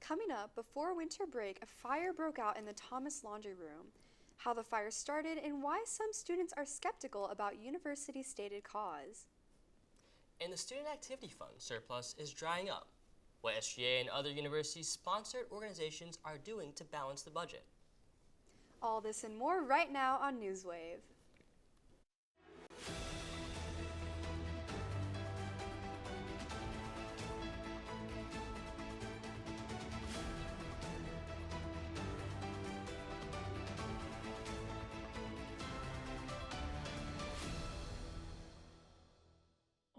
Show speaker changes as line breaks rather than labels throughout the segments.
Coming up, before winter break, a fire broke out in the Thomas Laundry Room. How the fire started and why some students are skeptical about university stated cause.
And the Student Activity Fund surplus is drying up. What SGA and other university-sponsored organizations are doing to balance the budget.
All this and more right now on Newswave.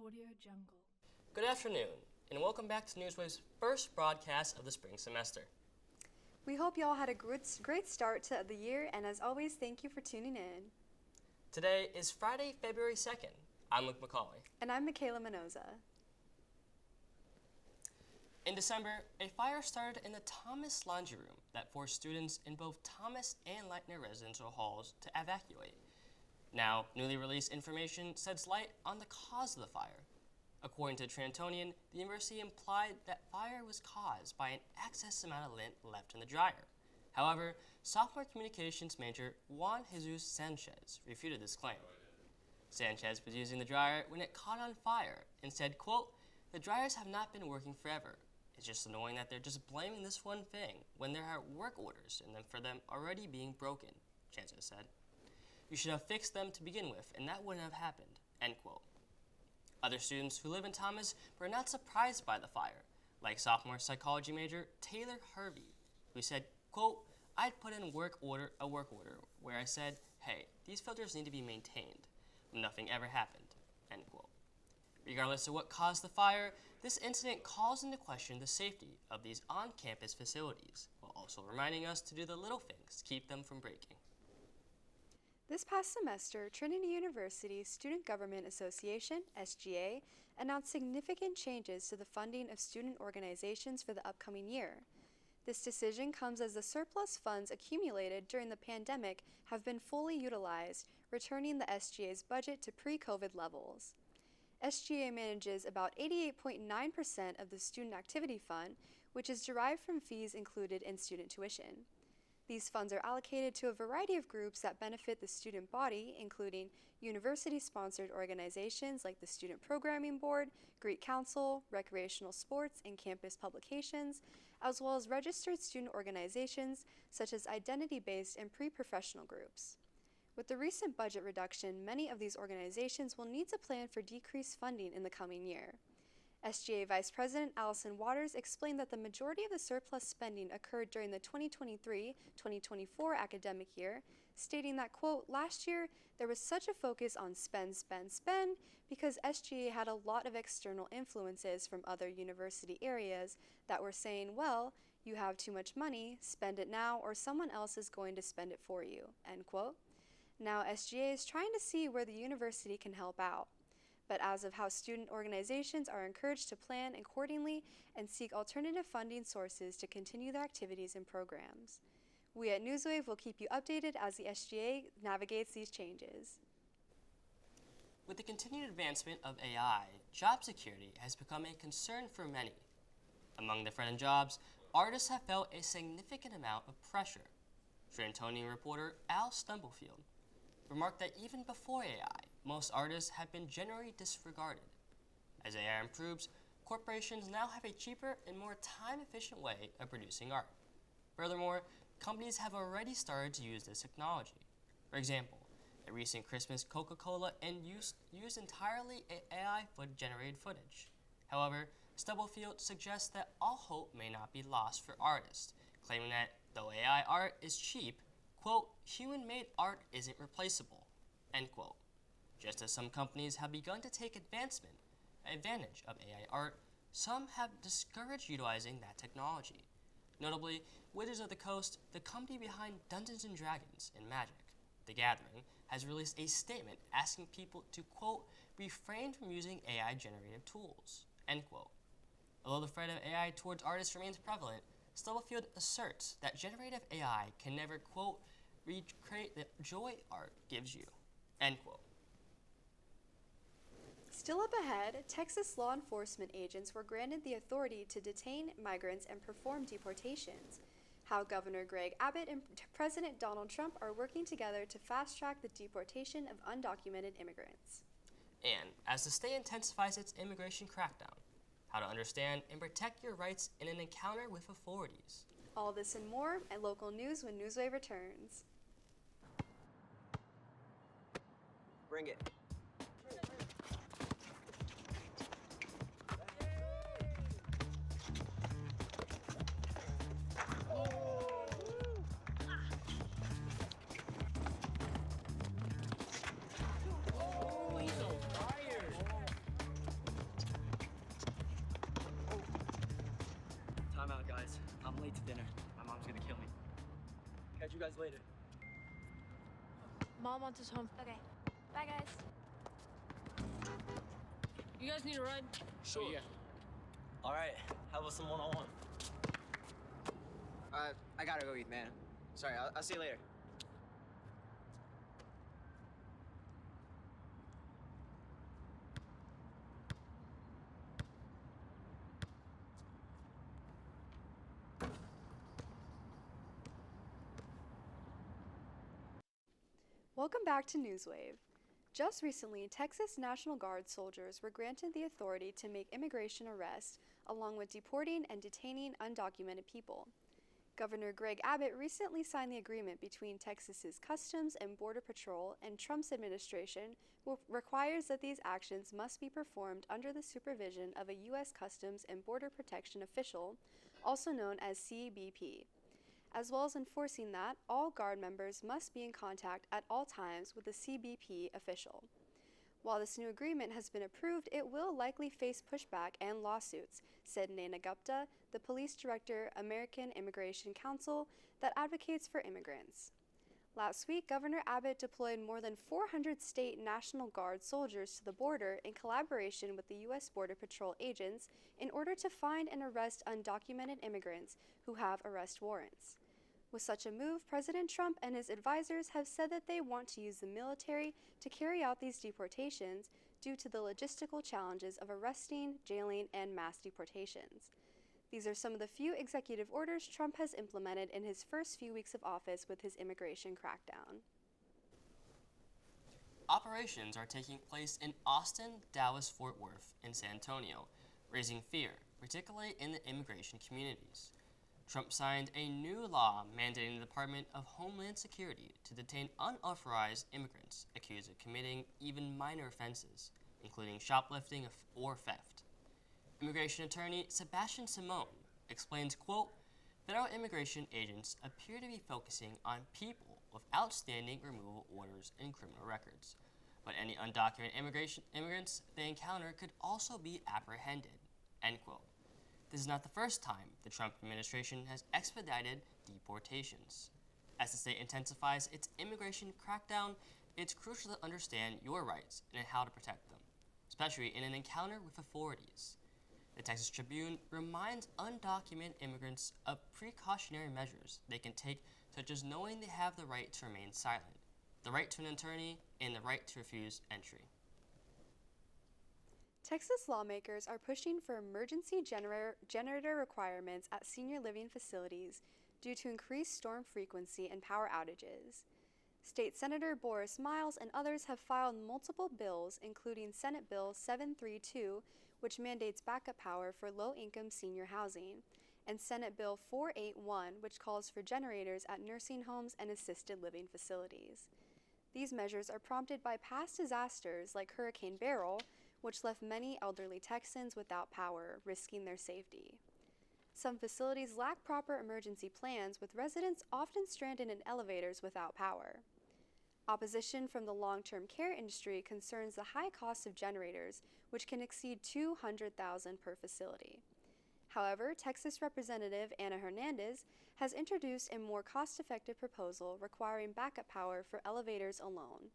Audio Jungle.
Good afternoon, and welcome back to Newswave's first broadcast of the spring semester.
We hope y'all had a great start to the year, and as always, thank you for tuning in.
Today is Friday, February 2nd. I'm Luke McCauley.
And I'm Michaela Mendoza.
In December, a fire started in the Thomas Laundry Room that forced students in both Thomas and Leitner residential halls to evacuate. Now, newly released information sheds light on the cause of the fire. According to Trantonian, the university implied that fire was caused by an excess amount of lint left in the dryer. However, sophomore communications major Juan Jesus Sanchez refuted this claim. Sanchez was using the dryer when it caught on fire and said, quote, "The dryers have not been working forever. It's just annoying that they're just blaming this one thing when there are work orders and then for them already being broken," Sanchez said. "You should have fixed them to begin with, and that wouldn't have happened," end quote. Other students who live in Thomas were not surprised by the fire, like sophomore psychology major Taylor Harvey, who said, quote, "I'd put in a work order where I said, hey, these filters need to be maintained, but nothing ever happened," end quote. Regardless of what caused the fire, this incident calls into question the safety of these on-campus facilities, while also reminding us to do the little things to keep them from breaking.
This past semester, Trinity University's Student Government Association, SGA, announced significant changes to the funding of student organizations for the upcoming year. This decision comes as the surplus funds accumulated during the pandemic have been fully utilized, returning the SGA's budget to pre-COVID levels. SGA manages about 88.9% of the Student Activity Fund, which is derived from fees included in student tuition. These funds are allocated to a variety of groups that benefit the student body, including university-sponsored organizations like the Student Programming Board, Greek Council, recreational sports, and campus publications, as well as registered student organizations such as identity-based and pre-professional groups. With the recent budget reduction, many of these organizations will need to plan for decreased funding in the coming year. SGA Vice President Allison Waters explained that the majority of the surplus spending occurred during the 2023-2024 academic year, stating that, quote, "Last year there was such a focus on spend because SGA had a lot of external influences from other university areas that were saying, well, you have too much money, spend it now or someone else is going to spend it for you," end quote. Now SGA is trying to see where the university can help out. But as of how student organizations are encouraged to plan accordingly and seek alternative funding sources to continue their activities and programs. We at Newswave will keep you updated as the SGA navigates these changes.
With the continued advancement of AI, job security has become a concern for many. Among the front-end jobs, artists have felt a significant amount of pressure. Trantonian reporter Al Stumblefield remarked that even before AI, most artists have been generally disregarded. As AI improves, corporations now have a cheaper and more time-efficient way of producing art. Furthermore, companies have already started to use this technology. For example, a recent Christmas Coca-Cola used entirely AI generated footage. However, Stubblefield suggests that all hope may not be lost for artists, claiming that though AI art is cheap, quote, "human-made art isn't replaceable," end quote. Just as some companies have begun to take advantage of AI art, some have discouraged utilizing that technology. Notably, Wizards of the Coast, the company behind Dungeons & Dragons and Magic, The Gathering, has released a statement asking people to, quote, "refrain from using AI-generated tools," end quote. Although the threat of AI towards artists remains prevalent, Stubblefield asserts that generative AI can never, quote, "recreate the joy art gives you," end quote.
Still up ahead, Texas law enforcement agents were granted the authority to detain migrants and perform deportations. How Governor Greg Abbott and President Donald Trump are working together to fast-track the deportation of undocumented immigrants.
And as the state intensifies its immigration crackdown, how to understand and protect your rights in an encounter with authorities.
All this and more at local news when Newswave returns.
Bring it. Time out, guys. I'm late to dinner. My mom's gonna kill me. Catch you guys later.
Mom wants us home. Okay. Bye, guys.
You guys need a ride?
Sure. Yeah. All right. How about some one-on-one? I gotta go eat, man. Sorry. I'll see you later.
Welcome back to Newswave. Just recently, Texas National Guard soldiers were granted the authority to make immigration arrests, along with deporting and detaining undocumented people. Governor Greg Abbott recently signed the agreement between Texas's Customs and Border Patrol and Trump's administration, which requires that these actions must be performed under the supervision of a U.S. Customs and Border Protection official, also known as CBP, as well as enforcing that all Guard members must be in contact at all times with a CBP official. While this new agreement has been approved, it will likely face pushback and lawsuits, said Naina Gupta, the police director, American Immigration Council, that advocates for immigrants. Last week, Governor Abbott deployed more than 400 state National Guard soldiers to the border in collaboration with the U.S. Border Patrol agents in order to find and arrest undocumented immigrants who have arrest warrants. With such a move, President Trump and his advisors have said that they want to use the military to carry out these deportations due to the logistical challenges of arresting, jailing, and mass deportations. These are some of the few executive orders Trump has implemented in his first few weeks of office with his immigration crackdown.
Operations are taking place in Austin, Dallas, Fort Worth, and San Antonio, raising fear, particularly in the immigration communities. Trump signed a new law mandating the Department of Homeland Security to detain unauthorized immigrants accused of committing even minor offenses, including shoplifting or theft. Immigration attorney Sebastian Simone explains, quote, "Federal immigration agents appear to be focusing on people with outstanding removal orders and criminal records, but any undocumented immigrants they encounter could also be apprehended," end quote. This is not the first time the Trump administration has expedited deportations. As the state intensifies its immigration crackdown, it's crucial to understand your rights and how to protect them, especially in an encounter with authorities. The Texas Tribune reminds undocumented immigrants of precautionary measures they can take, such as knowing they have the right to remain silent, the right to an attorney, and the right to refuse entry.
Texas lawmakers are pushing for emergency generator requirements at senior living facilities due to increased storm frequency and power outages. State Senator Boris Miles and others have filed multiple bills, including Senate Bill 732, which mandates backup power for low-income senior housing, and Senate Bill 481, which calls for generators at nursing homes and assisted living facilities. These measures are prompted by past disasters like Hurricane Beryl, which left many elderly Texans without power, risking their safety. Some facilities lack proper emergency plans, with residents often stranded in elevators without power. Opposition from the long-term care industry concerns the high cost of generators, which can exceed $200,000 per facility. However, Texas Representative Ana Hernandez has introduced a more cost-effective proposal requiring backup power for elevators alone.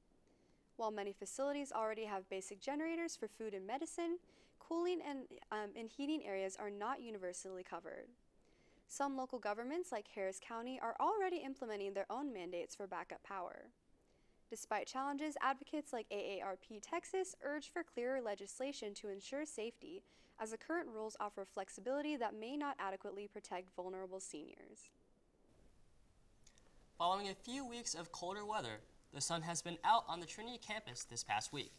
While many facilities already have basic generators for food and medicine, cooling and heating areas are not universally covered. Some local governments, like Harris County, are already implementing their own mandates for backup power. Despite challenges, advocates like AARP Texas urge for clearer legislation to ensure safety, as the current rules offer flexibility that may not adequately protect vulnerable seniors.
Following a few weeks of colder weather, the sun has been out on the Trinity campus this past week.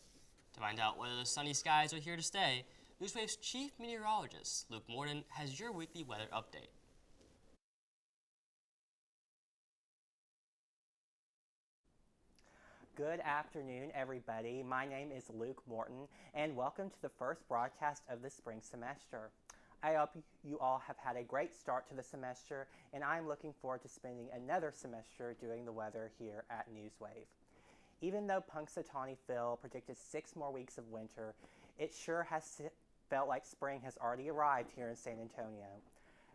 To find out whether the sunny skies are here to stay, Newswave's chief meteorologist, Luke Morton, has your weekly weather update.
Good afternoon, everybody. My name is Luke Morton, and welcome to the first broadcast of the spring semester. I hope you all have had a great start to the semester, and I'm looking forward to spending another semester doing the weather here at Newswave. Even though Punxsutawney Phil predicted 6 more weeks of winter, it sure has felt like spring has already arrived here in San Antonio.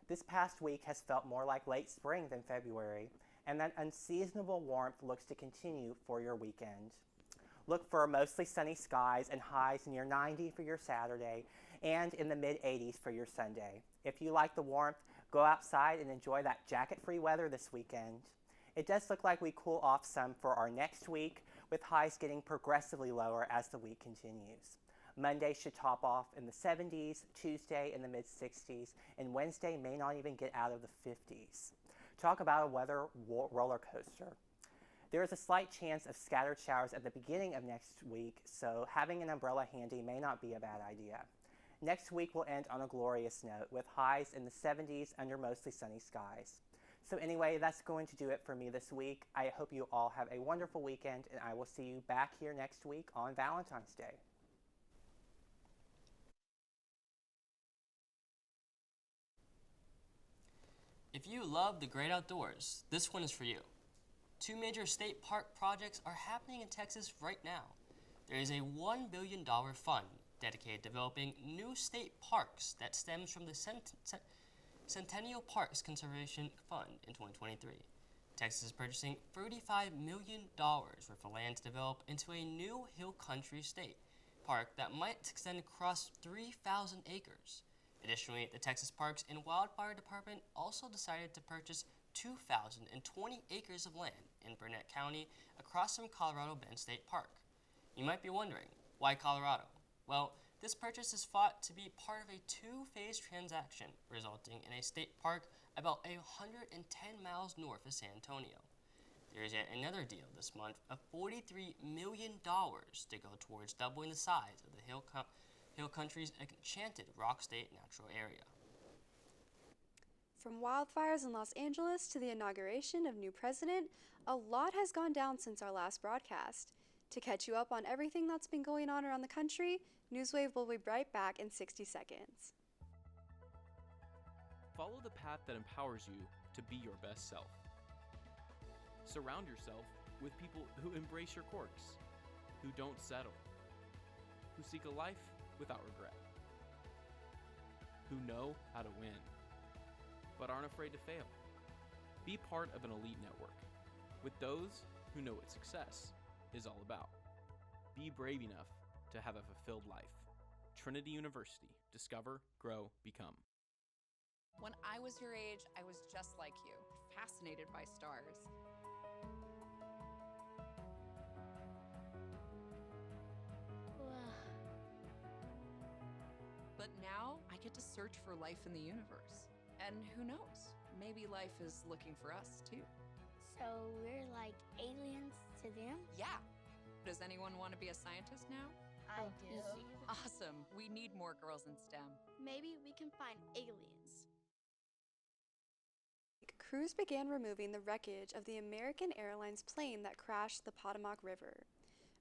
This past week has felt more like late spring than February, and that unseasonable warmth looks to continue for your weekend. Look for mostly sunny skies and highs near 90 for your Saturday and in the mid-80s for your Sunday. If you like the warmth, go outside and enjoy that jacket-free weather this weekend. It does look like we cool off some for our next week, with highs getting progressively lower as the week continues. Monday should top off in the 70s, Tuesday in the mid-60s, and Wednesday may not even get out of the 50s. Talk about a weather roller coaster. There is a slight chance of scattered showers at the beginning of next week, so having an umbrella handy may not be a bad idea. Next week will end on a glorious note, with highs in the 70s under mostly sunny skies. So anyway, that's going to do it for me this week. I hope you all have a wonderful weekend, and I will see you back here next week on Valentine's Day.
If you love the great outdoors, this one is for you. 2 major state park projects are happening in Texas right now. There is a $1 billion fund dedicated to developing new state parks that stems from the Centennial Parks Conservation Fund in 2023. Texas is purchasing $35 million worth of land to develop into a new hill country state park that might extend across 3,000 acres. Additionally, the Texas Parks and Wildfire Department also decided to purchase 2,020 acres of land in Burnett County across from Colorado Bend State Park. You might be wondering, why Colorado? Well, this purchase is thought to be part of a 2-phase transaction, resulting in a state park about 110 miles north of San Antonio. There is yet another deal this month of $43 million to go towards doubling the size of the Hill Country's enchanted Rock State Natural Area.
From wildfires in Los Angeles to the inauguration of new president, a lot has gone down since our last broadcast. To catch you up on everything that's been going on around the country, Newswave will be right back in 60 seconds.
Follow the path that empowers you to be your best self. Surround yourself with people who embrace your quirks, who don't settle, who seek a life without regret, who know how to win, but aren't afraid to fail. Be part of an elite network with those who know what success is all about. Be brave enough to have a fulfilled life. Trinity University. Discover, grow, become.
When I was your age, I was just like you, fascinated by stars. But now I get to search for life in the universe. And who knows, maybe life is looking for us too.
So we're like aliens to them?
Yeah. Does anyone want to be a scientist now?
I do.
Awesome. We need more girls in STEM.
Maybe we can find aliens.
Crews began removing the wreckage of the American Airlines plane that crashed the Potomac River.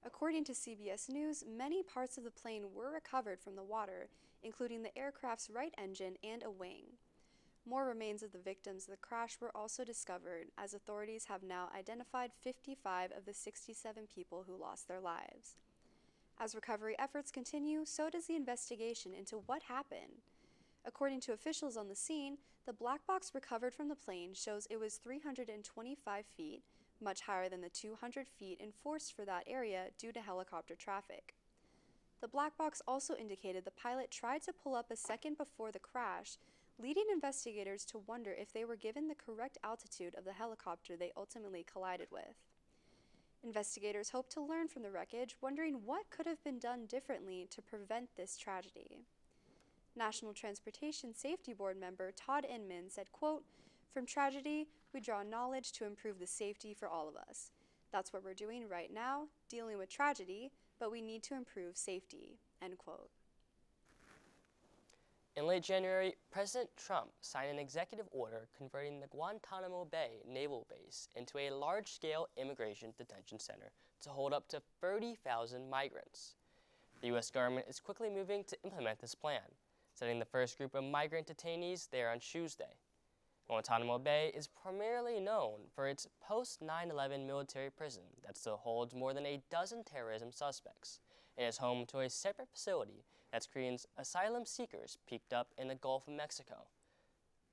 According to CBS News, many parts of the plane were recovered from the water, including the aircraft's right engine and a wing. More remains of the victims of the crash were also discovered, as authorities have now identified 55 of the 67 people who lost their lives. As recovery efforts continue, so does the investigation into what happened. According to officials on the scene, the black box recovered from the plane shows it was 325 feet, much higher than the 200 feet enforced for that area due to helicopter traffic. The black box also indicated the pilot tried to pull up a second before the crash, leading investigators to wonder if they were given the correct altitude of the helicopter they ultimately collided with. Investigators hope to learn from the wreckage, wondering what could have been done differently to prevent this tragedy. National Transportation Safety Board member Todd Inman said, quote, "From tragedy, we draw knowledge to improve the safety for all of us. That's what we're doing right now, dealing with tragedy, but we need to improve safety," end quote.
In late January, President Trump signed an executive order converting the Guantanamo Bay Naval Base into a large-scale immigration detention center to hold up to 30,000 migrants. The U.S. government is quickly moving to implement this plan, sending the first group of migrant detainees there on Tuesday. Guantanamo Bay is primarily known for its post-9/11 military prison that still holds more than a dozen terrorism suspects and is home to a separate facility that screens asylum seekers picked up in the Gulf of Mexico.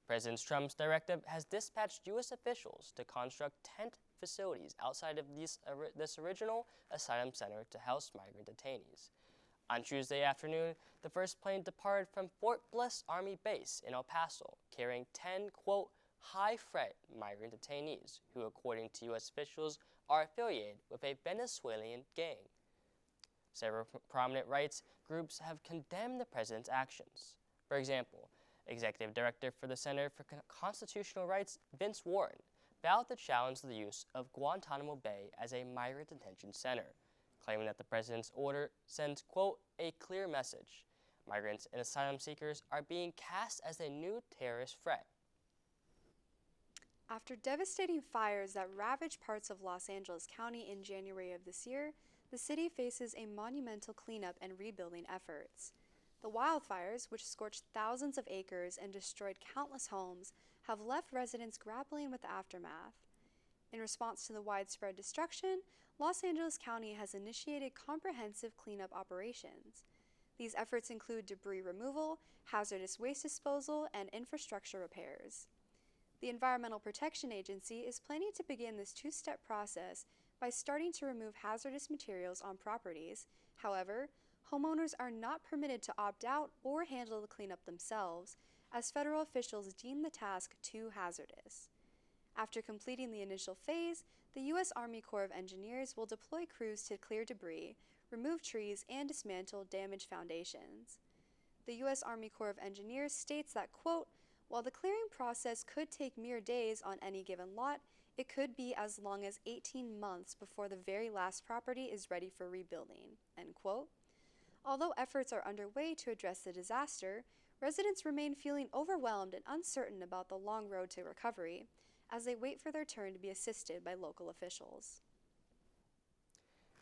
President Trump's directive has dispatched U.S. officials to construct tent facilities outside of this original asylum center to house migrant detainees. On Tuesday afternoon, the first plane departed from Fort Bliss Army Base in El Paso, carrying 10, quote, high-threat migrant detainees who, according to U.S. officials, are affiliated with a Venezuelan gang. Several prominent rights groups have condemned the president's actions. For example, Executive Director for the Center for Constitutional Rights, Vince Warren, vowed to challenge the use of Guantanamo Bay as a migrant detention center, claiming that the president's order sends, quote, a clear message. Migrants and asylum seekers are being cast as a new terrorist threat.
After devastating fires that ravaged parts of Los Angeles County in January of this year, the city faces a monumental cleanup and rebuilding efforts. The wildfires, which scorched thousands of acres and destroyed countless homes, have left residents grappling with the aftermath. In response to the widespread destruction, Los Angeles County has initiated comprehensive cleanup operations. These efforts include debris removal, hazardous waste disposal, and infrastructure repairs. The Environmental Protection Agency is planning to begin this two-step process by starting to remove hazardous materials on properties. However, homeowners are not permitted to opt out or handle the cleanup themselves, as federal officials deem the task too hazardous. After completing the initial phase, the U.S. Army Corps of Engineers will deploy crews to clear debris, remove trees, and dismantle damaged foundations. The U.S. Army Corps of Engineers states that, quote, "While the clearing process could take mere days on any given lot, it could be as long as 18 months before the very last property is ready for rebuilding," end quote. Although efforts are underway to address the disaster, residents remain feeling overwhelmed and uncertain about the long road to recovery, as they wait for their turn to be assisted by local officials.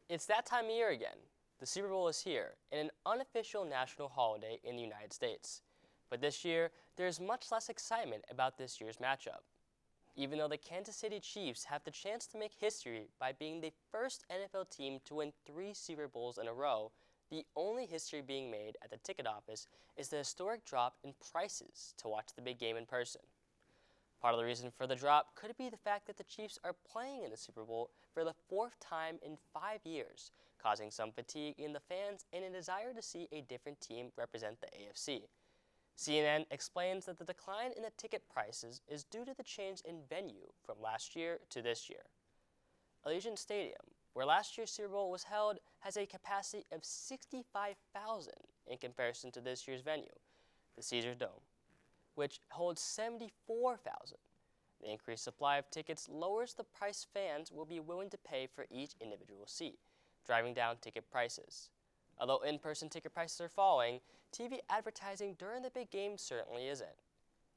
It's that time of year again. The Super Bowl is here, and an unofficial national holiday in the United States. But this year, there is much less excitement about this year's matchup. Even though the Kansas City Chiefs have the chance to make history by being the first NFL team to win 3 Super Bowls in a row, the only history being made at the ticket office is the historic drop in prices to watch the big game in person. Part of the reason for the drop could be the fact that the Chiefs are playing in the Super Bowl for the 4th time in 5 years, causing some fatigue in the fans and a desire to see a different team represent the AFC. CNN explains that the decline in the ticket prices is due to the change in venue from last year to this year. Allegiant Stadium, where last year's Super Bowl was held, has a capacity of 65,000 in comparison to this year's venue, the Caesars Dome, which holds 74,000. The increased supply of tickets lowers the price fans will be willing to pay for each individual seat, driving down ticket prices. Although in-person ticket prices are falling, TV advertising during the big game certainly isn't,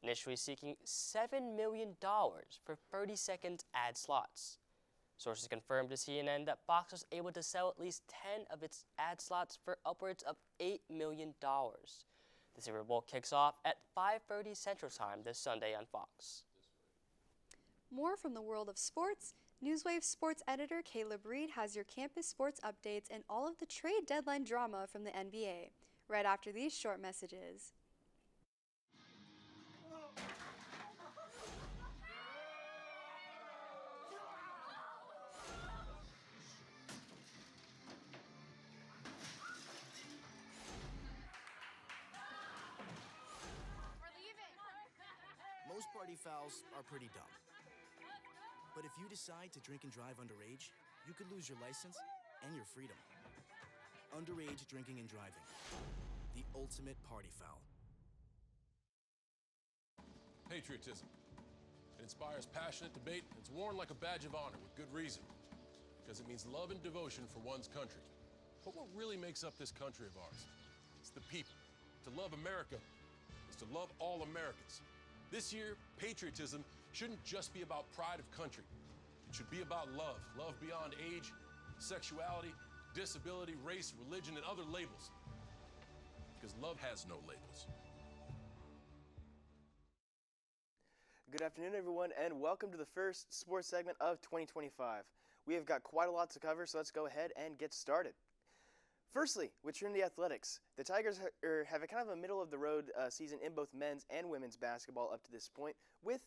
initially seeking $7 million for 30-second ad slots. Sources confirmed to CNN that Fox was able to sell at least 10 of its ad slots for upwards of $8 million. The Super Bowl kicks off at 5:30 Central Time this Sunday on Fox.
More from the world of sports, Newswave sports editor Caleb Reed has your campus sports updates and all of the trade deadline drama from the NBA, right after these short messages.
Most party fouls are pretty dumb. But if you decide to drink and drive underage, you could lose your license and your freedom. Underage drinking and driving. The ultimate party foul.
Patriotism. It inspires passionate debate, and it's worn like a badge of honor with good reason. Because it means love and devotion for one's country. But what really makes up this country of ours? It's the people. To love America is to love all Americans. This year, patriotism shouldn't just be about pride of country. It should be about love. Love beyond age, sexuality, disability, race, religion, and other labels. Because love has no labels.
Good afternoon, everyone, and welcome to the first sports segment of 2025. We have got quite a lot to cover, so let's go ahead and get started. Firstly, with Trinity Athletics, the Tigers have a kind of a middle-of-the-road season in both men's and women's basketball up to this point, with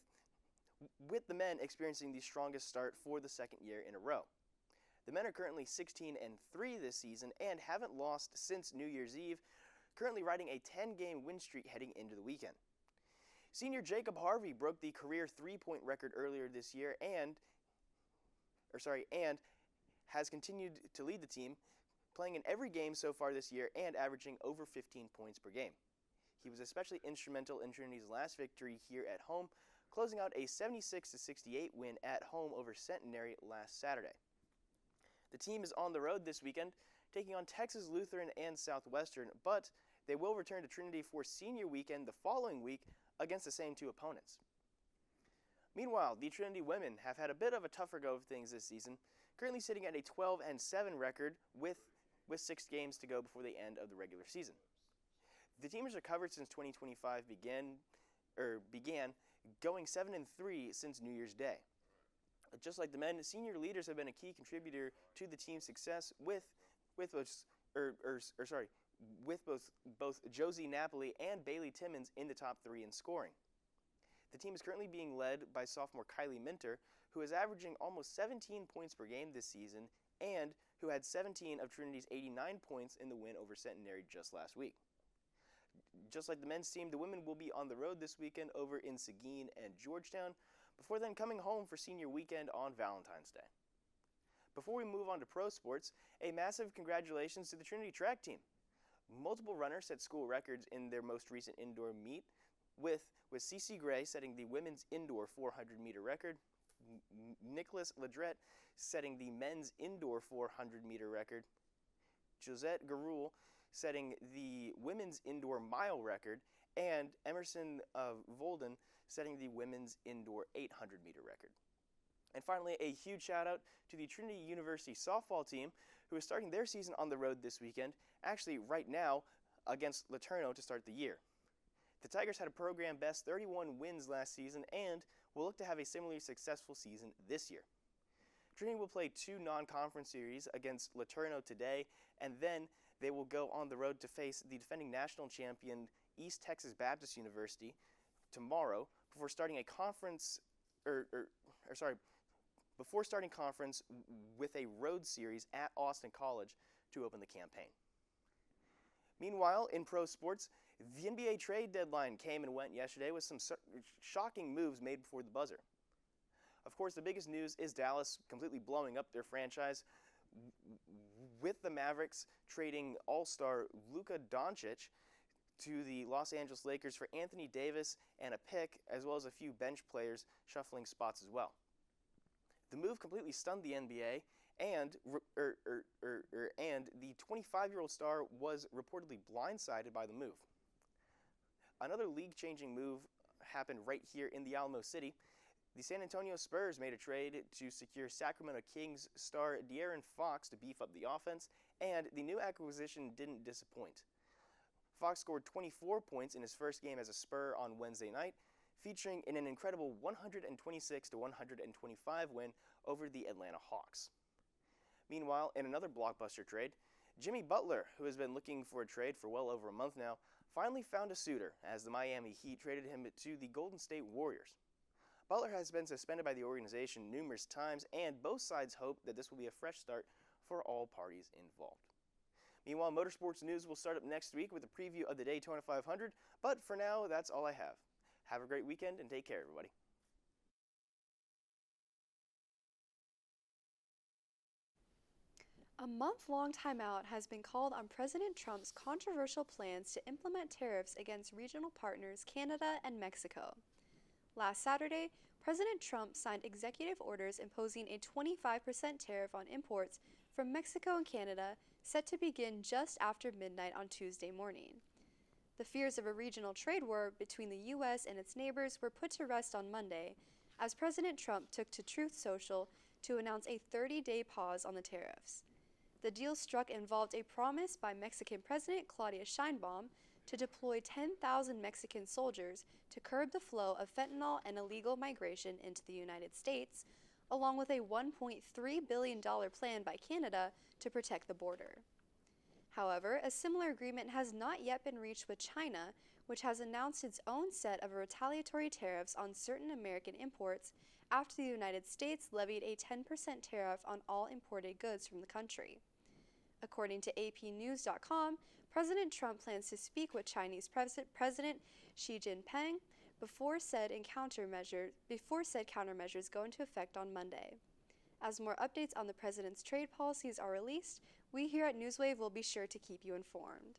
the men experiencing the strongest start for the second year in a row. The men are currently 16-3 this season and haven't lost since New Year's Eve, currently riding a 10-game win streak heading into the weekend. Senior Jacob Harvey broke the career three-point record earlier this year and has continued to lead the team, playing in every game so far this year and averaging over 15 points per game. He was especially instrumental in Trinity's last victory here at home, closing out a 76-68 win at home over Centenary last Saturday. The team is on the road this weekend, taking on Texas Lutheran and Southwestern, but they will return to Trinity for senior weekend the following week against the same two opponents. Meanwhile, the Trinity women have had a bit of a tougher go of things this season, currently sitting at a 12-7 record with 6 games to go before the end of the regular season. The team has recovered since 2025 began going 7-3 since New Year's Day. Just like the men, senior leaders have been a key contributor to the team's success with both Josie Napoli and Bailey Timmons in the top 3 in scoring. The team is currently being led by sophomore Kylie Minter, who is averaging almost 17 points per game this season and who had 17 of Trinity's 89 points in the win over Centenary just last week. Just like the men's team, the women will be on the road this weekend over in Seguin and Georgetown, before then coming home for senior weekend on Valentine's Day. Before we move on to pro sports, a massive congratulations to the Trinity track team. Multiple runners set school records in their most recent indoor meet, with Cece Gray setting the women's indoor 400-meter record, Nicholas Ledrette setting the men's indoor 400-meter record, Josette Garul setting the women's indoor mile record, and Emerson Volden setting the women's indoor 800-meter record. And finally, a huge shout-out to the Trinity University softball team, who is starting their season on the road this weekend, actually right now against Laterno to start the year. The Tigers had a program best 31 wins last season and will look to have a similarly successful season this year. Trinity will play 2 non-conference series against Laterno today, and then they will go on the road to face the defending national champion East Texas Baptist University tomorrow before starting conference with a road series at Austin College to open the campaign. Meanwhile, in pro sports, the NBA trade deadline came and went yesterday with some shocking moves made before the buzzer. Of course, the biggest news is Dallas completely blowing up their franchise, with the Mavericks trading all-star Luka Doncic to the Los Angeles Lakers for Anthony Davis and a pick, as well as a few bench players shuffling spots as well. The move completely stunned the NBA, and the 25-year-old star was reportedly blindsided by the move. Another league-changing move happened right here in the Alamo City. The San Antonio Spurs made a trade to secure Sacramento Kings star De'Aaron Fox to beef up the offense, and the new acquisition didn't disappoint. Fox scored 24 points in his first game as a Spur on Wednesday night, featuring in an incredible 126-125 win over the Atlanta Hawks. Meanwhile, in another blockbuster trade, Jimmy Butler, who has been looking for a trade for well over a month now, finally found a suitor as the Miami Heat traded him to the Golden State Warriors. Butler has been suspended by the organization numerous times, and both sides hope that this will be a fresh start for all parties involved. Meanwhile, motorsports news will start up next week with a preview of the Daytona 500, but for now, that's all I have. Have a great weekend and take care, everybody.
A month-long timeout has been called on President Trump's controversial plans to implement tariffs against regional partners Canada and Mexico. Last Saturday, President Trump signed executive orders imposing a 25% tariff on imports from Mexico and Canada, set to begin just after midnight on Tuesday morning. The fears of a regional trade war between the U.S. and its neighbors were put to rest on Monday, as President Trump took to Truth Social to announce a 30-day pause on the tariffs. The deal struck involved a promise by Mexican President Claudia Sheinbaum to deploy 10,000 Mexican soldiers to curb the flow of fentanyl and illegal migration into the United States, along with a $1.3 billion plan by Canada to protect the border. However, a similar agreement has not yet been reached with China, which has announced its own set of retaliatory tariffs on certain American imports after the United States levied a 10% tariff on all imported goods from the country. According to APnews.com, President Trump plans to speak with Chinese President Xi Jinping before said countermeasures go into effect on Monday. As more updates on the president's trade policies are released, we here at Newswave will be sure to keep you informed.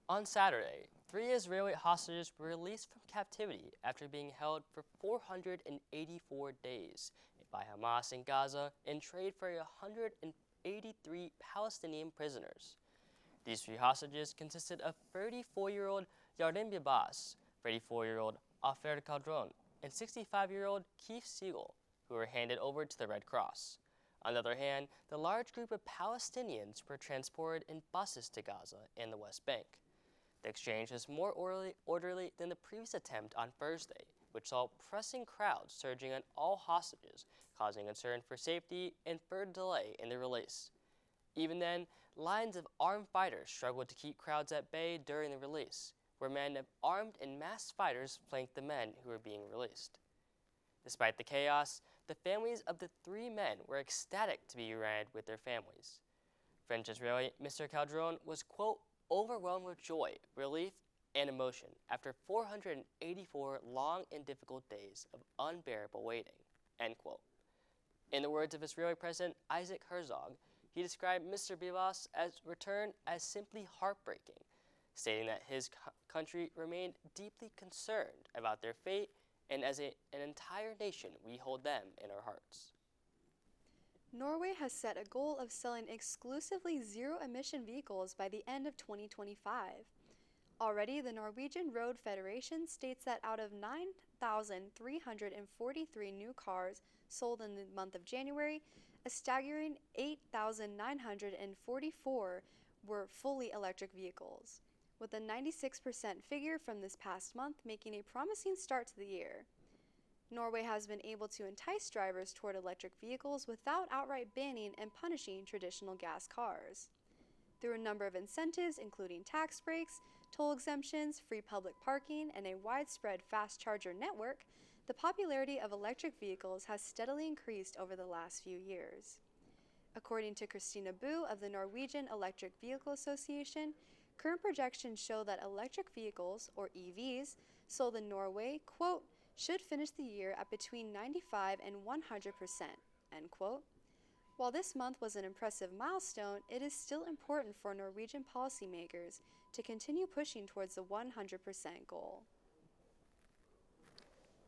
On Saturday, 3 Israeli hostages were released from captivity after being held for 484 days by Hamas in Gaza in trade for 183 Palestinian prisoners. These 3 hostages consisted of 34-year-old Yarden Bibas, 34-year-old Afer Caldron, and 65-year-old Keith Siegel, who were handed over to the Red Cross. On the other hand, the large group of Palestinians were transported in buses to Gaza and the West Bank. The exchange was more orderly than the previous attempt on Thursday, which saw pressing crowds surging on all hostages, causing concern for safety and further delay in their release. Even then, lines of armed fighters struggled to keep crowds at bay during the release, where men of armed and masked fighters flanked the men who were being released. Despite the chaos, the families of the 3 men were ecstatic to be reunited with their families. French Israeli Mr. Caldron was, quote, overwhelmed with joy, relief, and emotion after 484 long and difficult days of unbearable waiting, end quote. In the words of Israeli President Isaac Herzog, he described Mr. Bibas' return as simply heartbreaking, stating that his country remained deeply concerned about their fate, and as an entire nation, we hold them in our hearts.
Norway has set a goal of selling exclusively zero-emission vehicles by the end of 2025. Already, the Norwegian Road Federation states that out of 9,343 new cars sold in the month of January, a staggering 8,944 were fully electric vehicles, with a 96% figure from this past month making a promising start to the year. Norway has been able to entice drivers toward electric vehicles without outright banning and punishing traditional gas cars. Through a number of incentives, including tax breaks, toll exemptions, free public parking, and a widespread fast charger network, the popularity of electric vehicles has steadily increased over the last few years. According to Christina Boo of the Norwegian Electric Vehicle Association, current projections show that electric vehicles, or EVs, sold in Norway, quote, should finish the year at between 95 and 100%, end quote. While this month was an impressive milestone, it is still important for Norwegian policymakers to continue pushing towards the 100% goal.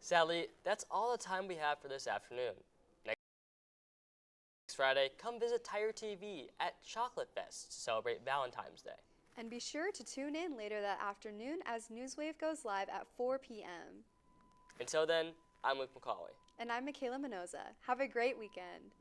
Sadly, that's all the time we have for this afternoon. Next Friday, come visit Tire TV at Chocolate Fest to celebrate Valentine's Day.
And be sure to tune in later that afternoon as Newswave goes live at 4 p.m.
Until then, I'm Luke McCauley.
And I'm Michaela Mendoza. Have a great weekend.